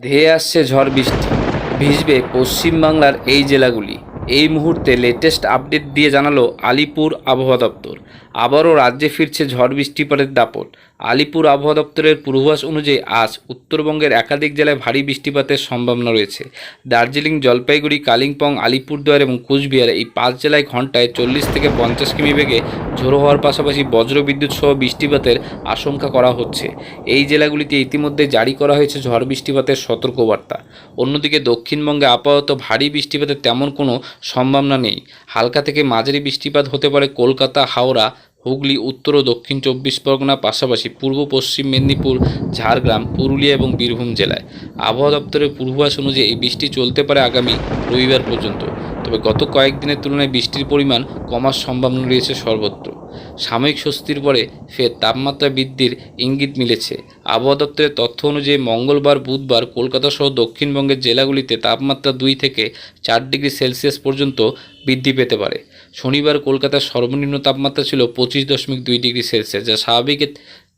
ধেয়ে আসছে ঝড় বৃষ্টি, ভিজবে পশ্চিমবাংলার এই জেলাগুলি। এই মুহূর্তে লেটেস্ট আপডেট দিয়ে জানালো আলিপুর আবহাওয়া দপ্তর। আবারও রাজ্যে ফিরছে ঝড় বৃষ্টিপাতের দাপট। আলিপুর আবহাওয়া দপ্তরের পূর্বাভাস অনুযায়ী আজ উত্তরবঙ্গের একাধিক জেলায় ভারী বৃষ্টিপাতের সম্ভাবনা রয়েছে। দার্জিলিং, জলপাইগুড়ি, কালিম্পং, আলিপুরদুয়ার এবং কোচবিহার এই 5 জেলায় ঘন্টায় 40 থেকে 50 কিমি বেগে ঝোড়ো হওয়ার পাশাপাশি বজ্রবিদ্যুৎ সহ বৃষ্টিপাতের আশঙ্কা করা হচ্ছে। এই জেলাগুলিতে ইতিমধ্যে জারি করা হয়েছে ঝড় বৃষ্টিপাতের সতর্কবার্তা। অন্যদিকে দক্ষিণবঙ্গে আপাতত ভারী বৃষ্টিপাতের তেমন কোনো সম্ভাবনা নেই। হালকা থেকে মাঝারি বৃষ্টিপাত হতে পারে কলকাতা, হাওড়া, হুগলি, উত্তর ও দক্ষিণ 24 পরগনা, পাশাপাশি পূর্ব পশ্চিম মেদিনীপুর, ঝাড়গ্রাম, পুরুলিয়া এবং বীরভূম জেলায়। আবহাওয়া দপ্তরের পূর্বাভাস অনুযায়ী এই বৃষ্টি চলতে পারে আগামী রবিবার পর্যন্ত। তবে গত কয়েকদিনের তুলনায় বৃষ্টির পরিমাণ কমার সম্ভাবনা রয়েছে সর্বত্র। সাময়িক স্বস্তির পরে ফের তাপমাত্রা বৃদ্ধির ইঙ্গিত মিলেছে। আবহাওয়া দপ্তরের তথ্য অনুযায়ী মঙ্গলবার, বুধবার কলকাতা সহ দক্ষিণবঙ্গের জেলাগুলিতে তাপমাত্রা 2 থেকে 4 ডিগ্রি সেলসিয়াস পর্যন্ত বৃদ্ধি পেতে পারে। শনিবার কলকাতার সর্বনিম্ন তাপমাত্রা ছিল 25.2 ডিগ্রি সেলসিয়াস, যা স্বাভাবিকের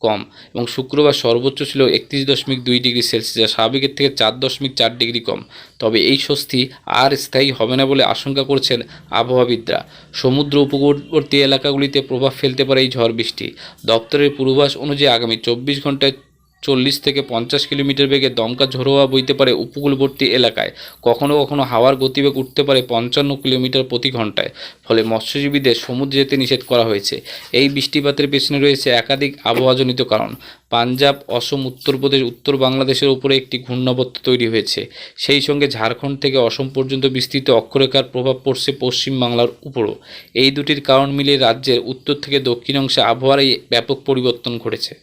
কম, এবং শুক্রবার সর্বোচ্চ ছিল 31.2 ডিগ্রি সেলসিয়াস, যা স্বাভাবিকের থেকে 4.4 ডিগ্রি কম। তবে এই স্বস্তি আর স্থায়ী হবে না বলে আশঙ্কা করছেন আবহাওয়াবিদরা। সমুদ্র উপকূলবর্তী এলাকাগুলিতে প্রভাব ফেলতে পারে এই ঝড় বৃষ্টি। দপ্তরের পূর্বাভাস অনুযায়ী আগামী 24 ঘন্টায় 40 থেকে 50 কিলোমিটার বেগে দমকা ঝোড়ো হাওয়া বইতে পারে উপকূলবর্তী এলাকায়। কখনো কখনো হাওয়ার গতিবেগ উঠতে পারে 55 কিলোমিটার প্রতি ঘন্টায়। ফলে মৎস্যজীবীদের সমুদ্রে যেতে নিষেধ করা হয়েছে। এই বৃষ্টিপাতের পেছনে রয়েছে একাধিক আবহাওয়াজনিত কারণ। পাঞ্জাব, অসম, উত্তরপ্রদেশ, উত্তর বাংলাদেশের উপরে একটি ঘূর্ণাবর্ত তৈরি হয়েছে। সেই সঙ্গে ঝাড়খণ্ড থেকে অসম পর্যন্ত বিস্তৃত অক্ষরেখার প্রভাব পড়ছে পশ্চিম বাংলার উপরও। এই দুটির কারণ মিলিয়ে রাজ্যের উত্তর থেকে দক্ষিণ অংশে আবহাওয়ার এই ব্যাপক পরিবর্তন ঘটেছে।